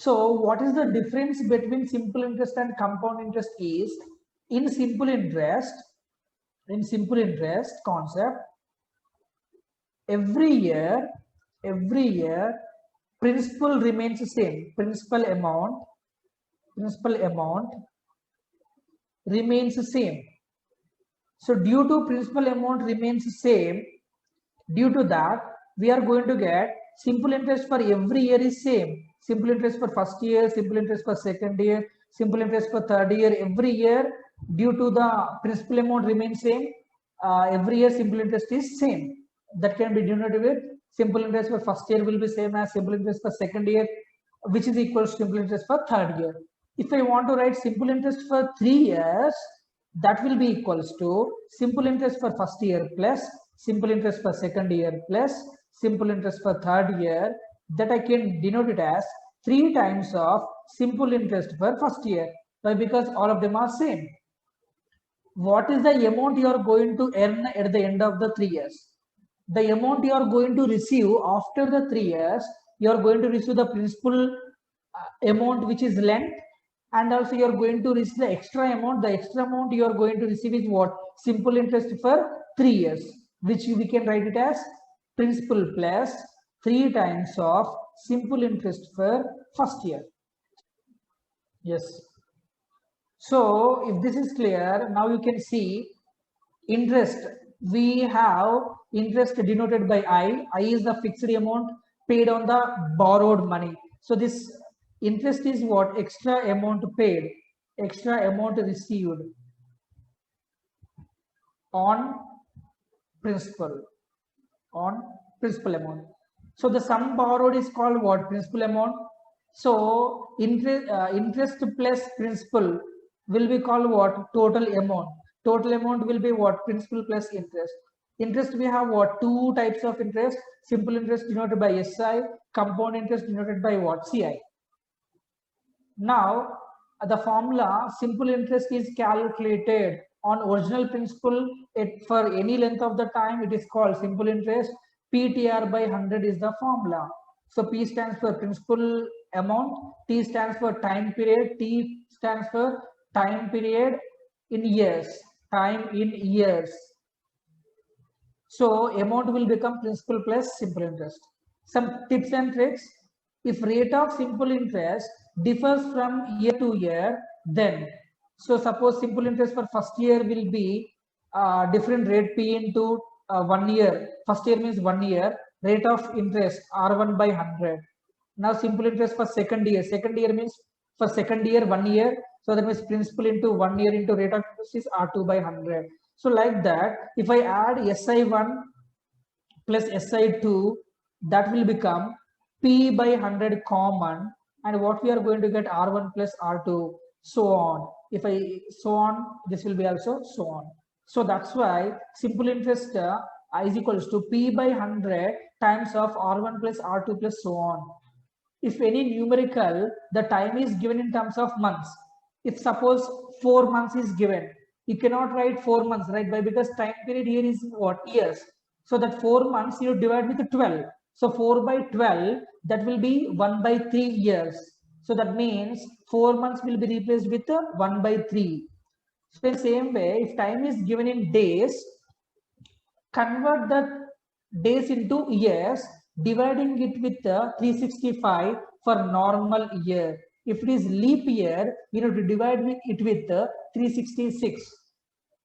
So what is the difference between simple interest and compound interest is, in simple interest concept, every year principal remains the same. Principal amount remains the same. So due to principal amount remains the same, due to that we are going to get simple interest for every year is same. Simple interest for first year, simple interest for second year, simple interest for third year. Every year, due to the principal amount remains same, every year simple interest is same. That can be denoted with simple interest for first year will be same as simple interest for second year, which is equal to simple interest for third year. If I want to write simple interest for 3 years, that will be equals to simple interest for first year plus simple interest for second year plus simple interest for third year. That I can denote it as 3 times of simple interest for first year. Why? Because all of them are same. What is the amount you are going to earn at the end of the 3 years? The amount you are going to receive after the 3 years, you are going to receive the principal amount which is lent, and also you are going to receive the extra amount. The extra amount you are going to receive is what? Simple interest for 3 years, which we can write it as principal plus 3 times of simple interest for first year. Yes. So if this is clear, now you can see interest. We have interest denoted by I. I is the fixed amount paid on the borrowed money. So this interest is what? Extra amount paid, extra amount received on principal, amount. So the sum borrowed is called what? Principal amount. So interest plus principal will be called what? Total amount. Total amount will be what? Principal plus interest. Interest, we have what? 2 types of interest. Simple interest denoted by SI, compound interest denoted by what? CI. Now the formula, simple interest is calculated on original principal for any length of the time. It is called simple interest. PTR by 100 is the formula. So P stands for principal amount, T stands for time period, T stands for time period in years, time in years. So amount will become principal plus simple interest. Some tips and tricks. If rate of simple interest differs from year to year, then, so suppose simple interest for first year will be different rate P into 1 year. First year means 1 year. Rate of interest R1 by 100. Now simple interest for second year. Second year means for second year 1 year. So that means principal into 1 year into rate of interest is R2 by 100. So like that, if I add SI1 plus SI2, that will become P by 100 common, and what we are going to get R1 plus R2, so on. If I so on, this will be also so on. So that's why simple interest is equals to P by 100 times of R1 plus R2 plus so on. If any numerical, the time is given in terms of months. If suppose 4 months is given, you cannot write 4 months, right? Because time period here is what? Years. So that 4 months you divide with 12. So 4 by 12, that will be 1 by 3 years. So that means 4 months will be replaced with 1 by 3. So in the same way, if time is given in days, convert the days into years, dividing it with 365 for normal year. If it is leap year, we have to divide it with 366.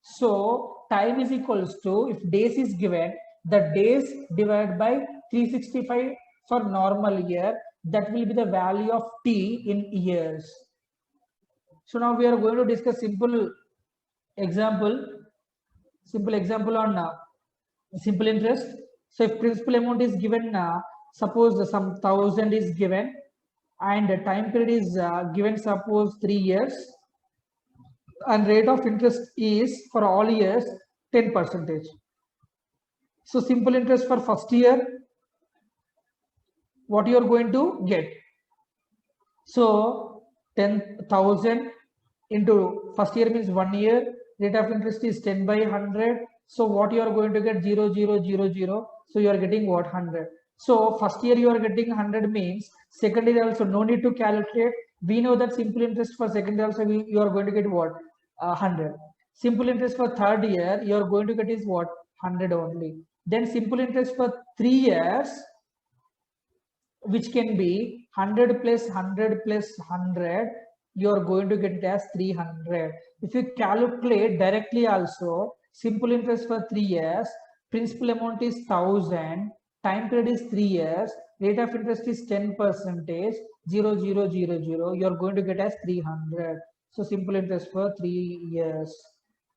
So time is equals to, if days is given, the days divided by 365 for normal year, that will be the value of T in years. So now we are going to discuss simple example on simple interest. So if principal amount is given, suppose some 1000 is given, and the time period is given, suppose 3 years, and rate of interest is for all years 10%. So simple interest for first year, what you are going to get? So 10,000 into first year means 1 year, rate of interest is 10 by 100. So what you are going to get? 0, 0, 0, 0. So you are getting what? 100. So first year you are getting 100 means second year also no need to calculate. We know that simple interest for second year also you are going to get what? 100. Simple interest for third year you are going to get is what? 100 only. Then simple interest for 3 years, which can be 100 plus 100 plus 100, you are going to get it as 300. If you calculate directly also, simple interest for 3 years, principal amount is 1000, time period is 3 years, rate of interest is 10 percentage, 0,000, you are going to get as 300. So simple interest for 3 years.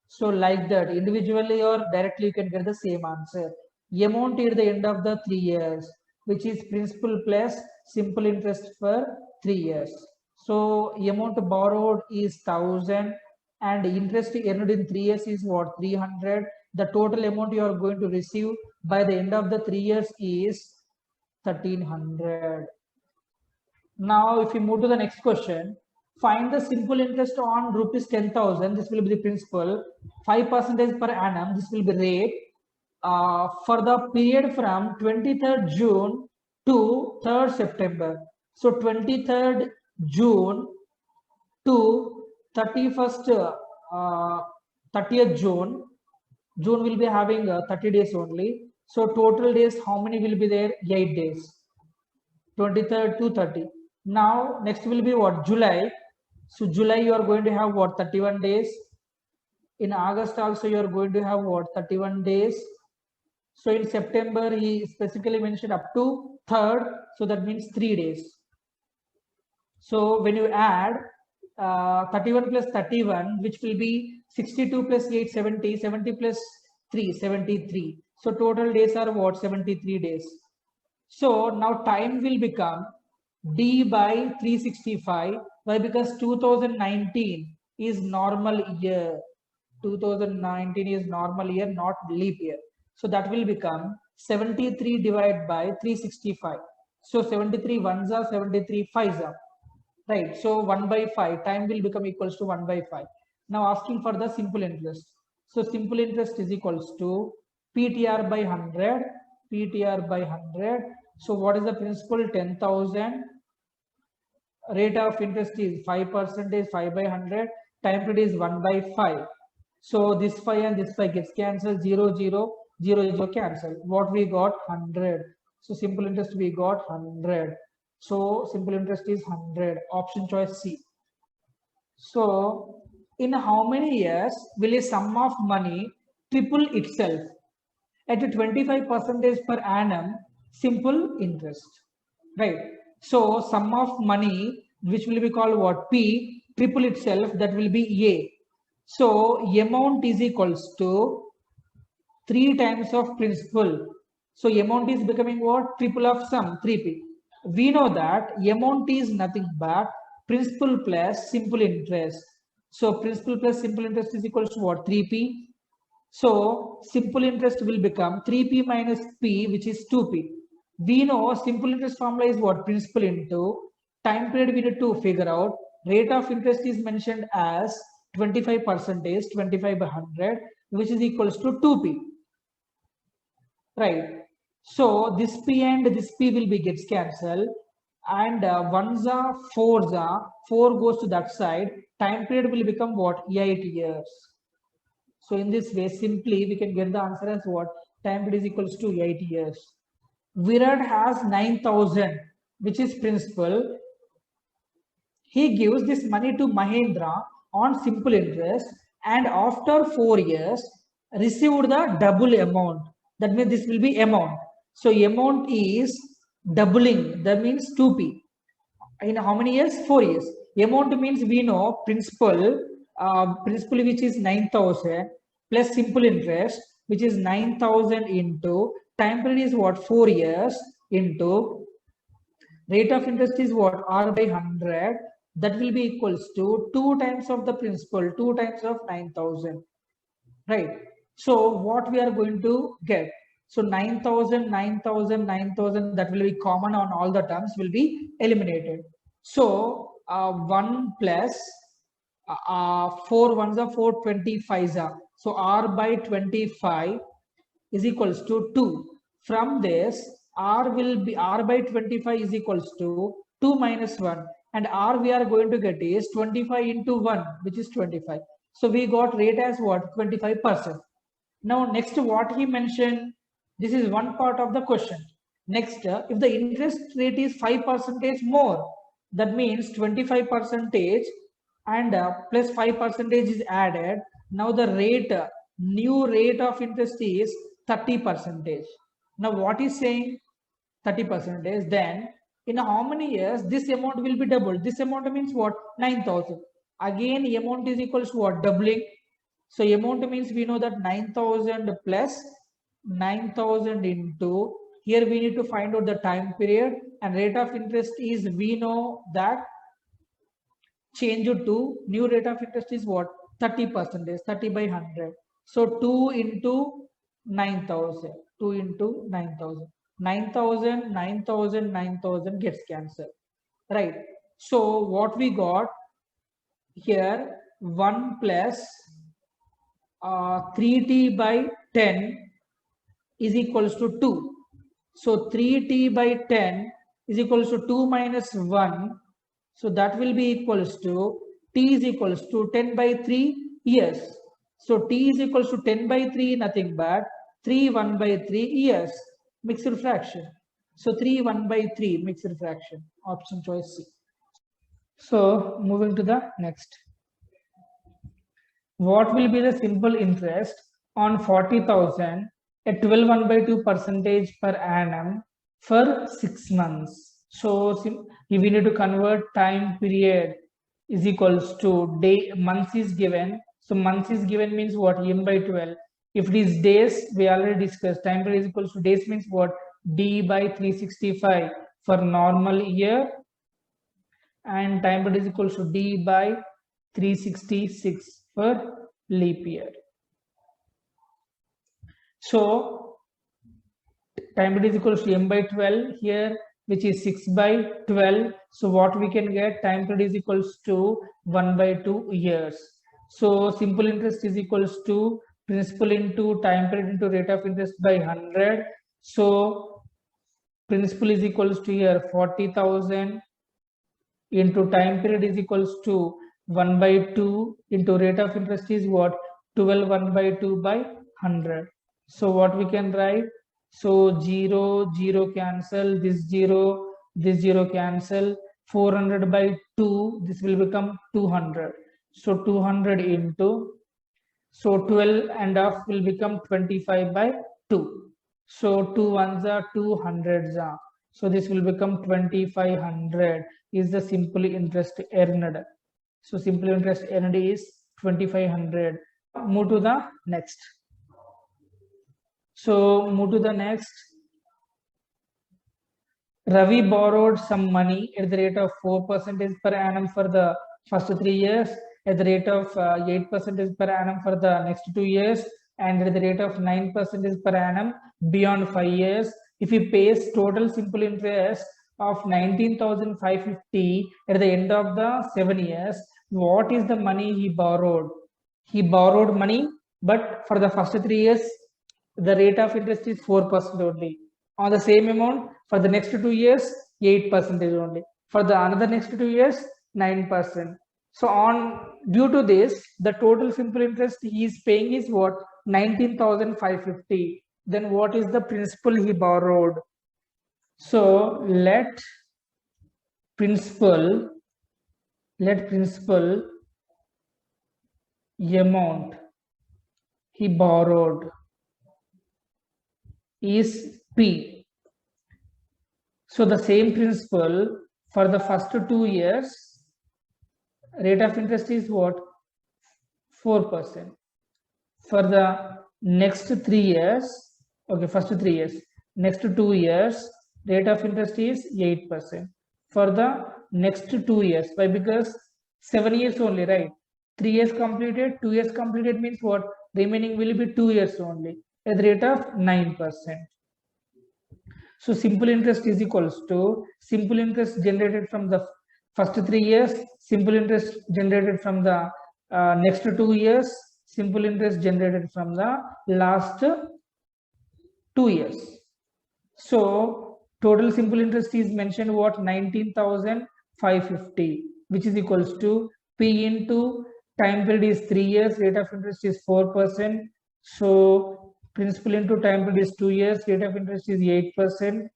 So like that, individually or directly you can get the same answer. Amount at the end of the 3 years, which is principal plus simple interest for 3 years. So amount borrowed is 1000 and interest earned in 3 years is what? 300. The total amount you are going to receive by the end of the 3 years is 1300. Now, if you move to the next question, find the simple interest on rupees 10,000. This will be the principal. 5% per annum. This will be rate for the period from 23rd June to 3rd September. So 23rd June to 31st 30th June. June will be having 30 days only. So total days, how many will be there? 8 days. 23rd to 30. Now next will be what? July. So July you are going to have what? 31 days. In August also you are going to have what? 31 days. So in September he specifically mentioned up to 3rd. So that means 3 days. So when you add 31 plus 31, which will be 62 plus 8, 70, 70 plus 3, 73. So total days are what? 73 days. So now time will become D by 365. Why? Because 2019 is normal year. 2019 is normal year, not leap year. So that will become 73 divided by 365. So 73 ones are 73 fives are. Right. So 1 by 5 time will become equals to 1 by 5. Now asking for the simple interest. So simple interest is equals to PTR by 100. PTR by 100. So what is the principal? 10,000. Rate of interest is 5%, 5 by 100. Time period is 1 by 5. So this 5 and this 5 gets cancelled. 0, 0, 0, 0 cancel. What we got? 100. So simple interest we got 100. So simple interest is 100. Option choice C. So in how many years will a sum of money triple itself at a 25% per annum simple interest? Right. So sum of money, which will be called what? P, triple itself, that will be A. So amount is equals to 3 times of principal. So amount is becoming what? Triple of sum, 3P. We know that amount is nothing but principal plus simple interest. So principal plus simple interest is equals to what? 3P. So simple interest will become 3P minus P, which is 2P. We know simple interest formula is what? Principal into time period we need to figure out. Rate of interest is mentioned as 25%, 25 by 100, which is equals to 2P. Right. So this P and this P will be gets cancelled. And ones are fours are 4 goes to that side. Time period will become what? 8 years. So in this way, simply we can get the answer as what? Time period is equals to 8 years. Virat has 9,000, which is principal. He gives this money to Mahendra on simple interest and after 4 years received the double amount. That means this will be amount. So amount is doubling. That means 2P. In how many years? 4 years. Amount means we know principal, principal which is 9,000 plus simple interest which is 9,000 into time period is what? 4 years into rate of interest is what? R by 100. That will be equals to 2 times of the principal, 2 times of 9,000. Right. So what we are going to get? So 9,000, 9,000, 9,000, that will be common on all the terms will be eliminated. So 1 plus 4 ones are 4, 25s are. So R by 25 is equals to 2. From this, R will be R by 25 is equals to 2 minus 1, and R we are going to get is 25 into 1, which is 25. So we got rate as what? 25%. Now next what he mentioned, this is one part of the question. Next, if the interest rate is 5% more, that means 25% and plus 5% is added. Now the rate, new rate of interest is 30%. Now what is saying? 30%. Then in how many years this amount will be doubled? This amount means what? 9,000. Again amount is equals to what? Doubling. So amount means we know that 9,000 plus 9,000 into, here we need to find out the time period, and rate of interest is, we know that change to new rate of interest is what? 30%, 30 by 100. So 2 into 9,000, 2 into 9,000. 9,000, 9,000, 9,000 gets cancelled, right? So what we got here, 1 plus 3t by 10 is equals to 2. So 3t by 10 is equals to 2 minus 1. So that will be equals to, t is equals to 10 by 3 years. So t is equals to 10 by 3, nothing but 3 1 by 3 years, mixed fraction. So 3 1 by 3 mixed fraction, option choice C. So moving to the next. What will be the simple interest on 40,000 at 12 1/2% per annum for 6 months? So if we need to convert time period is equals to day, months is given. So months is given means what? M by 12. If it is days, we already discussed. Time period is equals to days means what? D by 365 for normal year, and time period is equals to D by 366 for leap year. So time period is equals to M by 12 here, which is 6 by 12. So what we can get? Time period is equals to 1/2 years. So simple interest is equals to principal into time period into rate of interest by 100. So principal is equals to here 40,000 into time period is equals to 1/2 into rate of interest is what? 12 1/2 by 100. So what we can write? So 0 0 cancel, this 0 cancel, 400 by 2, this will become 200. So 200 into, so 12 and half will become 25 by 2. So 2 ones are 200s are. So this will become 2500 is the simple interest earned. So simple interest earned is 2500. Move to the next. So move to the next. Ravi borrowed some money at the rate of 4% per annum for the first 3 years, at the rate of 8% per annum for the next 2 years, and at the rate of 9% per annum beyond 5 years. If he pays total simple interest of 19,550 at the end of the 7 years, what is the money he borrowed? He borrowed money, but for the first 3 years, the rate of interest is 4% only. On the same amount, for the next 2 years, 8% only. For the another next 2 years, 9%. So on, due to this, the total simple interest he is paying is what? 19,550. Then what is the principal he borrowed? So let principal amount he borrowed is P. So the same principle for the first 2 years, rate of interest is what? 4%. For the next 3 years, okay, first 3 years, next 2 years, rate of interest is 8%. For the next 2 years, why? Because 7 years only, right? 3 years completed, 2 years completed means what? Remaining will be 2 years only at the rate of 9%. So simple interest is equals to simple interest generated from the first 3 years, simple interest generated from the next 2 years, simple interest generated from the last 2 years. So total simple interest is mentioned what 19,550, which is equals to P into time period is 3 years, rate of interest is 4%. So principal into time period is 2 years, rate of interest is 8%.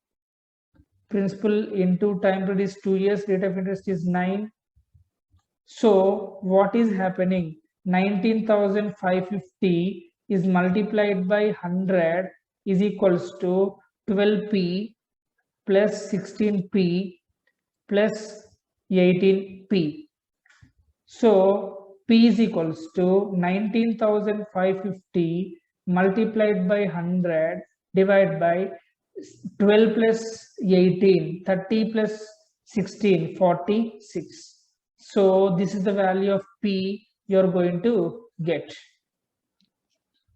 Principal into time period is 2 years, rate of interest is 9. So what is happening? 19,550 is multiplied by 100 is equals to 12p plus 16p plus 18p. So p is equals to 19,550 multiplied by 100 divided by 12 plus 18, 30 plus 16, 46. So this is the value of P you're going to get.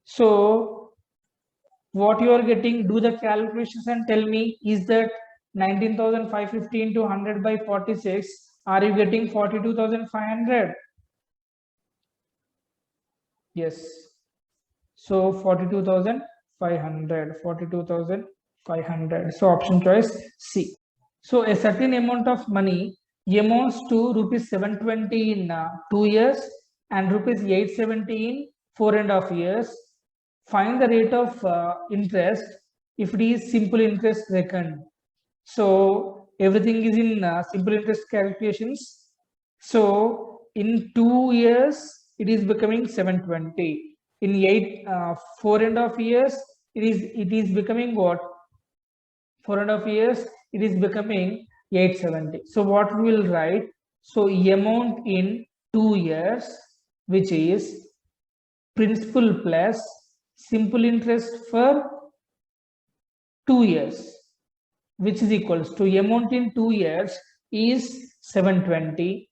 So what you are getting, do the calculations and tell me, is that 19,550 into 100 by 46, are you getting 42,500? Yes. So 42,500, 42,500. So option choice C. So a certain amount of money amounts to rupees 720 in 2 years and rupees 870 in 4.5 years. Find the rate of interest if it is simple interest reckoned. So everything is in simple interest calculations. So in 2 years it is becoming 720. In 4.5 years it is becoming what? 4.5 years it is becoming 870. So what we will write? So amount in 2 years, which is principal plus simple interest for 2 years, which is equals to amount in 2 years is 720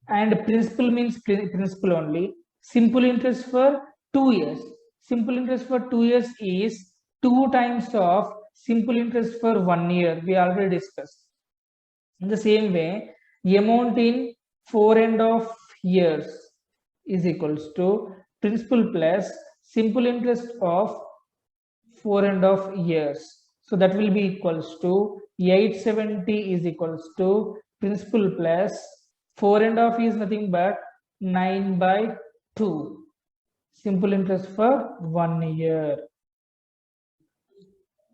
and principal means principal only. Simple interest for 2 years. Simple interest for 2 years is 2 times of simple interest for 1 year. We already discussed. In the same way, amount in 4.5 years is equals to principal plus simple interest of 4.5 years. So that will be equals to 870 is equals to principal plus 4.5 is nothing but 9 by 2. Simple interest for 1 year.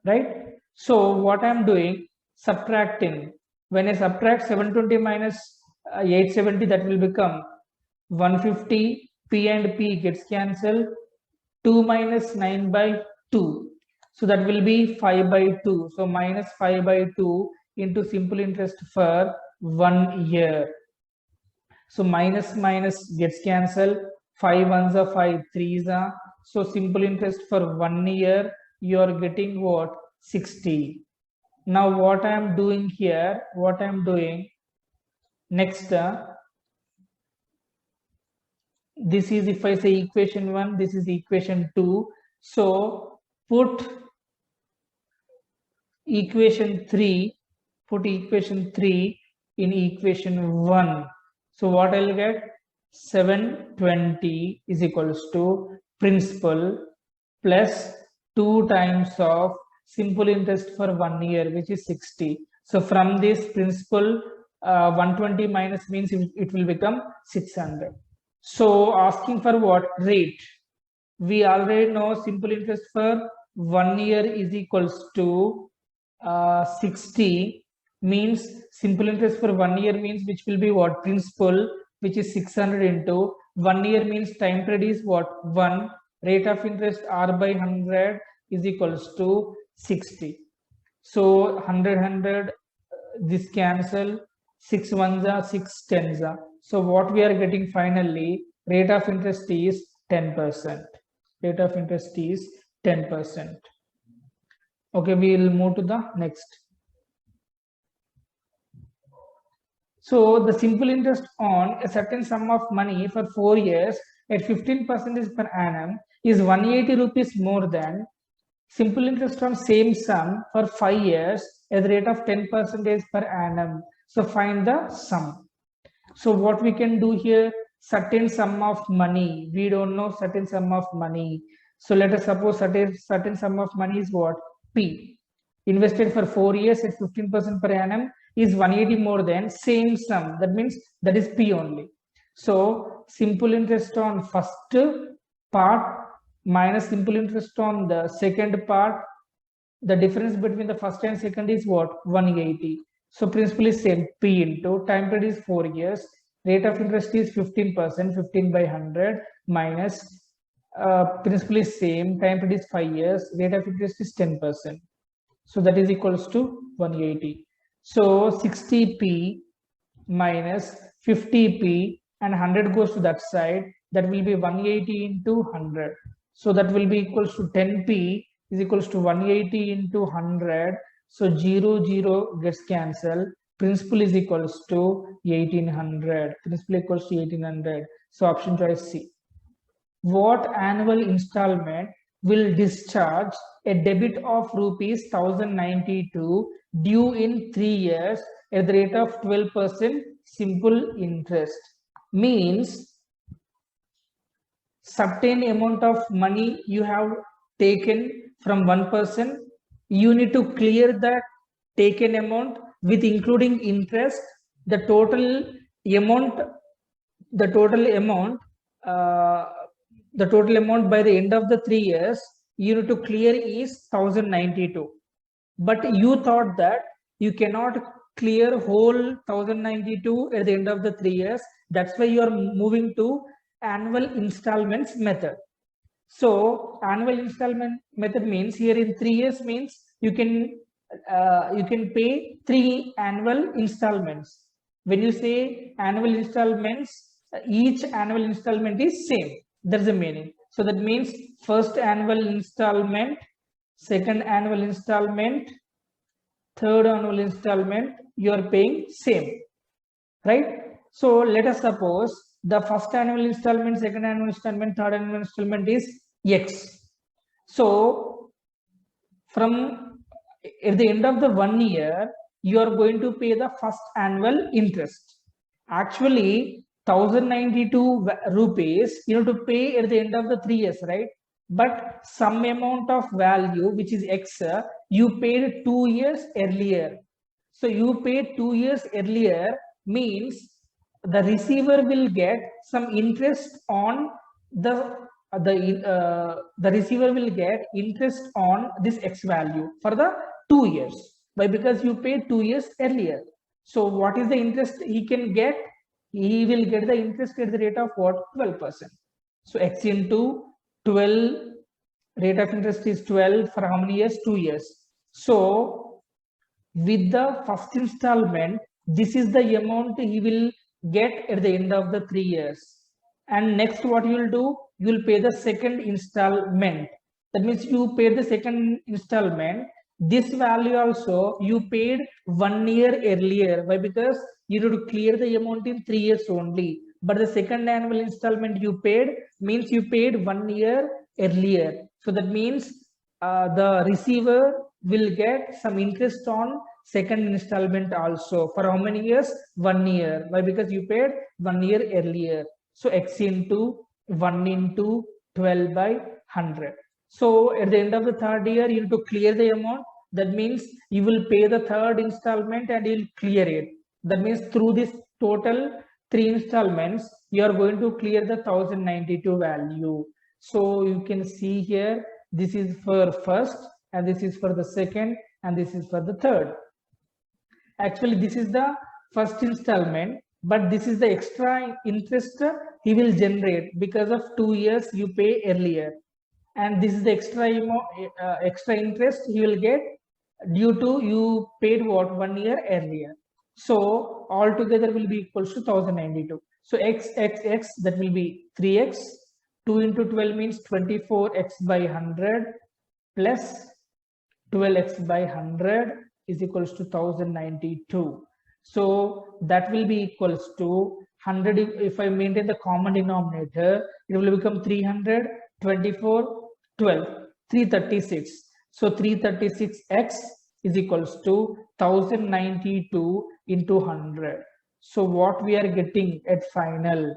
Right? So what I am doing, subtracting. When I subtract 720 minus 870, that will become 150. P and P gets cancelled. 2 minus 9 by 2. So that will be 5 by 2. So minus 5 by 2 into simple interest for 1 year. So minus minus gets cancelled. 5 ones are 5 threes are. So simple interest for 1 year, you are getting what? 60. Now what I am doing here, next, this is, if I say equation 1, this is equation 2. So put equation 3 in equation 1. So what I'll get? 720 is equals to principal plus 2 times of simple interest for 1 year, which is 60. So from this principal, 120 minus means it will become 600. So asking for what? Rate. We already know simple interest for 1 year is equals to 60, means simple interest for 1 year means which will be what? Principal, which is 600 into 1 year means time period is what? 1. Rate of interest R by 100 is equals to 60. So 100, this cancel, 6 ones are 6 tens are. So what we are getting finally, rate of interest is 10%. Rate of interest is 10%. Okay, we will move to the next. So the simple interest on a certain sum of money for 4 years at 15% per annum is 180 rupees more than simple interest on same sum for 5 years at the rate of 10% per annum. So find the sum. So what we can do here, certain sum of money. We don't know certain sum of money. So let us suppose certain sum of money is what? P. invested for 4 years at 15% per annum is 180 more than same sum. That means that is P only. So simple interest on first part minus simple interest on the second part, the difference between the first and second is what? 180. So principal is same, P into time period is 4 years, rate of interest is 15%, 15 by 100 minus principal is same, time period is 5 years, rate of interest is 10%. So that is equals to 180. So 60p minus 50p and 100 goes to that side. That will be 180 into 100. So that will be equals to 10p is equals to 180 into 100. So 0, 0 gets cancelled. Principal is equals to 1800. Principal equals to 1800. So option choice C. What annual installment will discharge a debit of rupees 1092 due in 3 years at the rate of 12% simple interest? Means certain amount of money you have taken from one person, you need to clear that taken amount with including interest. The total amount by the end of the 3 years you need to clear is 1092. But you thought that you cannot clear whole 1092 at the end of the 3 years. That's why you are moving to annual installments method. So annual installment method means here in 3 years means you can pay 3 annual installments. When you say annual installments, each annual installment is same. That's the meaning. So that means first annual installment, second annual installment, third annual installment, you are paying same, right? So let us suppose the first annual installment, second annual installment, third annual installment is X. So from at the end of the 1 year, you are going to pay the first annual interest. Actually, 1092 rupees you have to pay at the end of the 3 years, right? But some amount of value, which is X, you paid 2 years earlier. So you paid 2 years earlier means the receiver will get some interest on the receiver will get interest on this X value for the 2 years. Why? Because you paid 2 years earlier. So what is the interest he can get? He will get the interest at the rate of what? 12%. So X into 12, rate of interest is 12 for how many years? 2 years. So with the first installment, this is the amount he will get at the end of the 3 years. And next what you will do? You will pay the second installment. That means you paid the second installment. This value also you paid 1 year earlier. Why? Because you need to clear the amount in 3 years only. But the second annual installment you paid means you paid 1 year earlier. So that means the receiver will get some interest on second installment also. For how many years? 1 year. Why? Because you paid 1 year earlier. So X into 1 into 12 by 100. So at the end of the third year, you need to clear the amount. That means you will pay the third installment and you'll clear it. That means through this total 3 installments, you are going to clear the 1092 value. So you can see here, this is for first, and this is for the second, and this is for the third. Actually, this is the first installment, but this is the extra interest he will generate because of 2 years you pay earlier. And this is the extra interest he will get due to you paid what? 1 year earlier. So altogether will be equals to 1092. So x, that will be 3x. 2 into 12 means 24x by 100 plus 12x by 100 is equals to 1092. So that will be equals to 100. If I maintain the common denominator, it will become 300, 24, 12, 336. So 336x is equals to 1092 into 100. So what we are getting at final?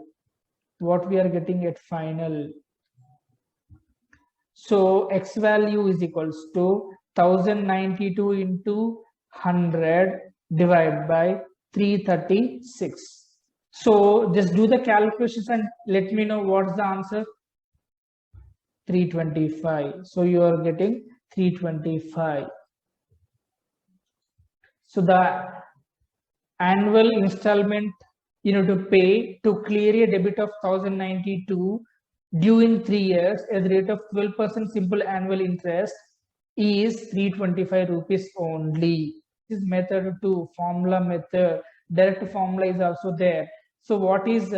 So x value is equals to 1092 into 100 divided by 336. So just do the calculations and let me know what's the answer. 325. So you are getting 325. So the annual installment you know to pay to clear a debit of 1092 due in 3 years at the rate of 12% simple annual interest is 325 rupees only. This method 2, formula method, direct formula is also there. So what is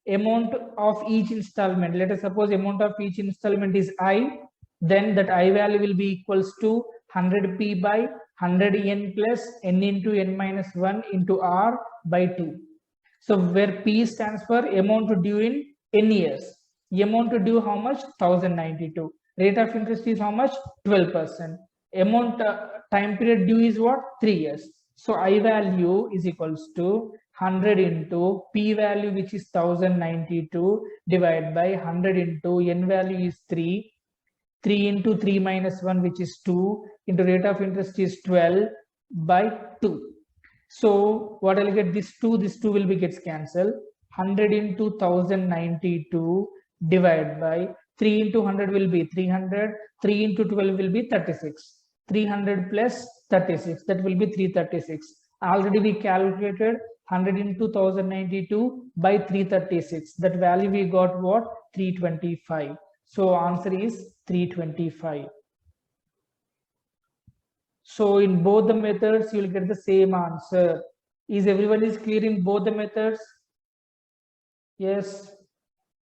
amount of each installment? Let us suppose amount of each installment is I, then that I value will be equals to 100p by 100 n plus n into n minus 1 into r by 2. So where p stands for amount due in n years. Amount due how much? 1092. Rate of interest is how much? 12%. Amount time period due is what? 3 years. So I value is equals to 100 into p value, which is 1092, divided by 100 into n value is 3. 3 into 3 minus 1, which is 2, into rate of interest is 12 by 2. So what I'll get, this 2 will be gets cancelled. 100 into 1092 divided by 3 into 100 will be 300, 3 into 12 will be 36. 300 plus 36, that will be 336. Already we calculated 100 into 1092 by 336. That value we got what? 325. So answer is 325. So in both the methods, you will get the same answer. Is everyone is clear in both the methods? Yes.